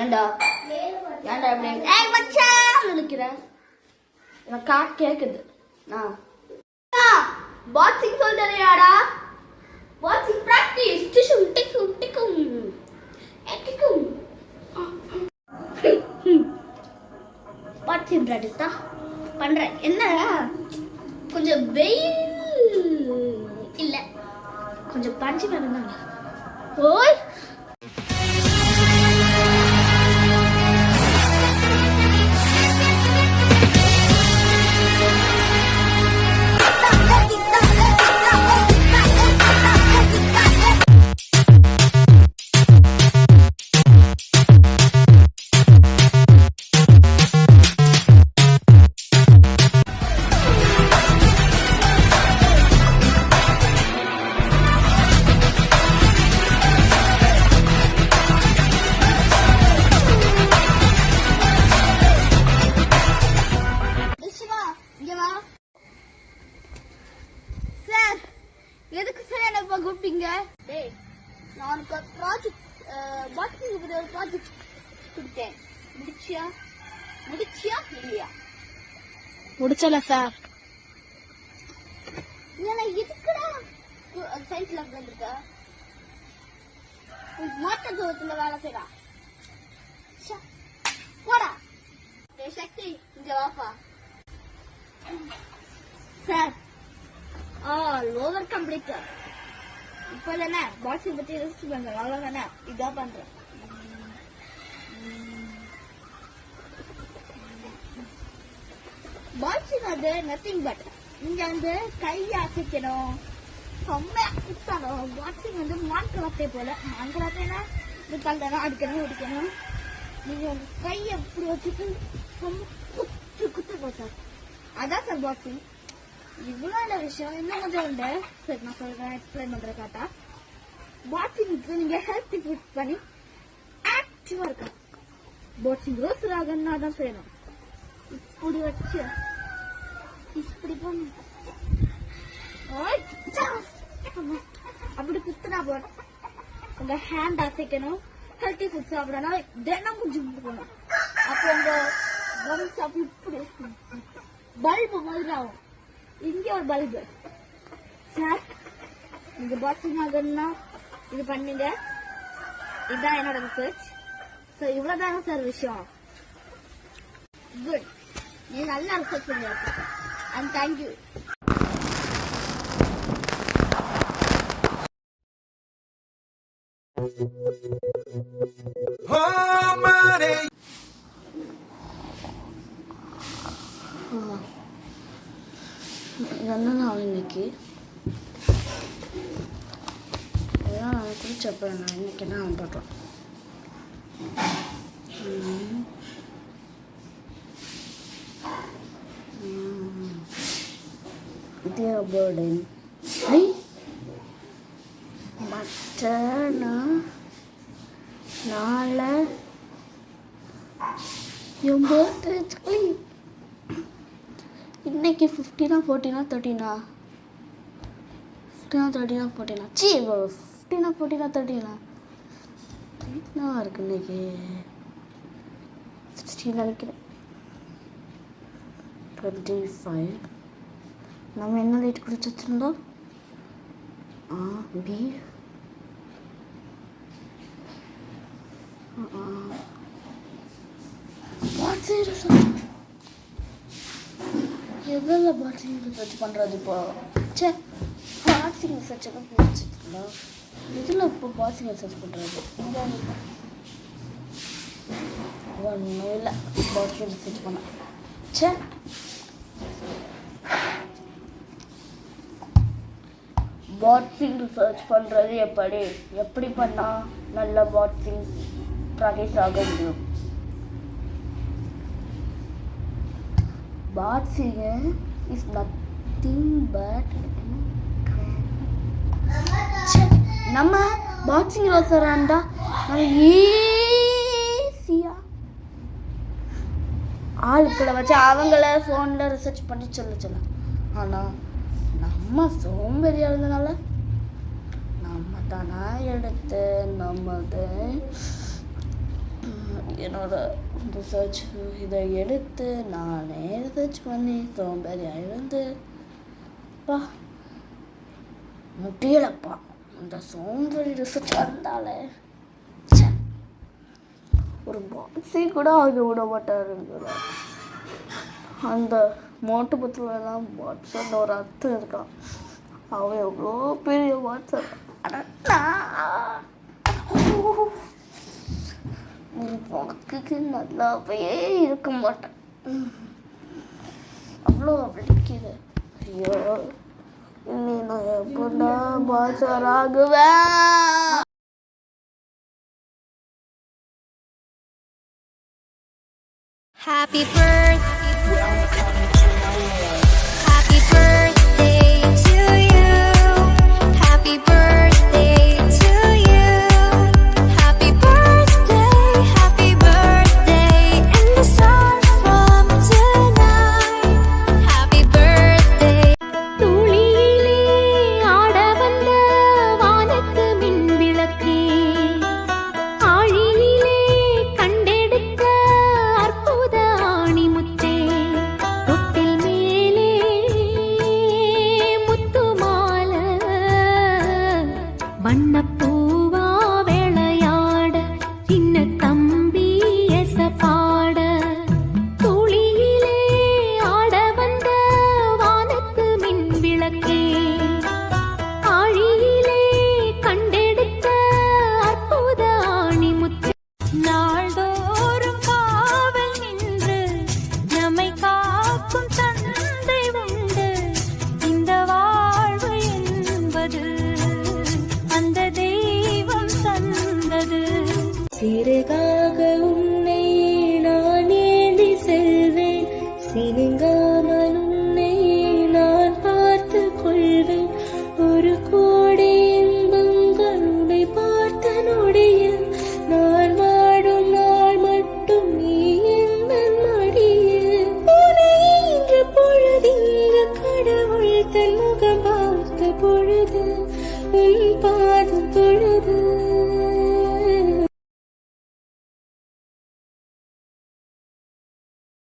ஏண்டா ஏண்டா அப்படி ஏய் மச்சான் நினைக்கிறேன் எனக்கு காட் கேக்குது பாக்ஸிங் சொல்றியாடா பாக்ஸிங் பிராக்டிஸ் டிஷும் டிக்கும் டிக்கும் டிக்கும் பாக்ஸிங் பிராக்டிஸ் தான் பண்றேன் என்ன கொஞ்சம் வெயில் இல்ல கொஞ்சம் பஞ்சு வேணும்தாங்க ஓய் எதுக்கு சார் என்ன கூப்பிட்டீங்க? டேய் நான் உனக்கு ப்ராஜெக்ட் பாக்ஸிங் பத்தி ஒரு ப்ராஜெக்ட் கொடுத்தேன். முடிச்சியா இல்லையா? முடிச்சல சார். நீங்க எதுக்குடா சயின்ஸ் லேப் வந்திருக்க? மாட்ட தூரத்துல வேலை செய்யறா. போடா. டேய் சக்தி இங்க வாப்பா. சார் லோவர் கம்ப்ளீட் இப்போ தானே பாக்ஸிங் பத்தி யோசிச்சு பண்றேன் அவ்வளவுதானே இதான் பண்றேன் பாக்ஸிங் அது நத்திங் பட் இங்க வந்து கையை அசைக்கணும் செம்மையா குத்தணும் பாக்ஸிங் வந்து மான்கராத்தே போல மான்கராத்தேனா இந்த கல்தானா அடிக்கணும் நீங்க உங்க கையை எப்படி வச்சுட்டு குத்து போட்டா அதான் சார் பாக்ஸிங் இவ்வளவு விஷயம் இன்னும் கொஞ்சம் உண்டு சரி நான் சொல்றேன் எக்ஸ்பிளைன் பண்றேன் காட்டா பாக்ஸிங்க்கு நீங்க ஹெல்த் ஃபிட் பண்ணி ஆக்டிவா இருக்கணும் பாக்ஸிங் ரோஸ் ராகன்னா தான் செய்யணும் இப்படி வச்சு இப்படி பண்ணு அப்படி குத்துனா போட உங்க ஹேண்ட் அசைக்கணும் ஹெல்த்தி ஃபுட் சாப்பிடணும் தினமும் ஜிம் போகணும் அப்போ உங்க கம்ஸ் அப்படி இப்படி பல்பு மாதிரி ஆகும் இங்க ஒரு பல்பு சார் நீங்க பாக்ஸிங் ஆகணும்னா இது பண்ணீங்க இதுதான் என்னோட ரிசர்ச் ஸோ இவ்வளவுதாங்க சார் விஷயம் குட் நீ நல்லா ரிசர்ச் பண்ணி அண்ட் தேங்க்யூ என்ன நாள் இன்னைக்கு அதான் நான் குடிச்சப்ப நான் இன்னைக்கு என்ன பண்ணுறோம் Dear burden ஐ மட்டனா நாளை என் பர்த்டே இன்னைக்கு 15 14 13 15 13 14 சீ 15 14 13 என்ன இருக்கு இன்னைக்கு 16 நினைக்கிறேன் 25 நம்ம என்ன லேட் குடிச்சு வச்சிருந்தோம் பி எதில் பாக்ஸிங் ரிசர்ச் பண்ணுறது இப்போ சே பாக்ஸிங் ரிசர்ச் எல்லாம் பிடிச்சிருந்தா இதில் இப்போ பாக்ஸிங் ரிசர்ச் பண்ணுறது ஒன்றும் இல்லை பாக்ஸிங் ரிசர்ச் பண்ண சே பாக்ஸிங் ரிசர்ச் பண்ணுறது எப்படி பண்ணால் நல்ல பாக்ஸிங் ப்ராக்டிஸ் ஆக முடியும் boxing is nothing but நம்ம பாக்ஸிங் ரோசரா இருந்தா நம்ம ஈஸியா ஆளுக்களை வச்சு அவங்கள ஃபோனில் ரிசர்ச் பண்ணி சொல்லலாம் ஆனால் நம்ம சோம்பேறியாக இருந்தனால நம்ம தானா எடுத்து நம்ம என்னோட ரிசர்ச் இதை எடுத்து நானே ரிசர்ச் பண்ணி சோம்பேறியாக இருந்து பா முடியலப்பா. இந்த சோம்பேறி ரிசர்ச் இருந்தாலே ஒரு பாக்ஸிங் கூட ஆக விட மாட்டாருங்கிற அந்த மோட்டு புத்தகம்லாம் வாட்ஸ்அப்னு ஒரு அர்த்தம் இருக்கான். அவன் எவ்வளோ பெரிய வாட்ஸ்அப் ஒரு வாக்குக்கு நல்லாவே இருக்க மாட்டேன். அவ்வளோ வலிக்குது. ஐயோ இன்னி நான் எப்படா pastor ஆகுவேன். Happy birthday, happy birthday to you, happy birthday to you, happy birthday, and the sun from tonight, happy birthday. துளியிலே ஆட வந்த வானத்து மின் விளக்கே, ஆழியிலே கண்டெடுத்த அற்புத ஆணிமுத்தே, தொட்டில் மேலே முத்துமால வண்ணப்பூவா விளையாட சின்ன தம்பி எசப்பாட, துளியிலே ஆட வந்த வானத்து மின் விளக்கே, ஆழியிலே கண்டெடுத்த அற்புத ஆணிமுத்தே, நாள்தோறும் காவல் நின்று நம்மை காக்கும் தந்தை உண்டு. இந்த வாழ்வு என்பது அந்த தெய்வம் தந்தது. சிறுகாக உன்னை நான் ஏந்தி செல்வேன், சினுங்காமல் உன்னை நான் பார்த்து கொள்வேன். ஒரு கோடி இன்பங்கள் உன்னை பார்த்த நொடியில் நான் வாடும் நாள் மட்டும் நீ என் மடியில். உன்னை இன்று பொழுதின்று கடவுள் தன் முகம் பார்த்த பொழுது உன் பாதம்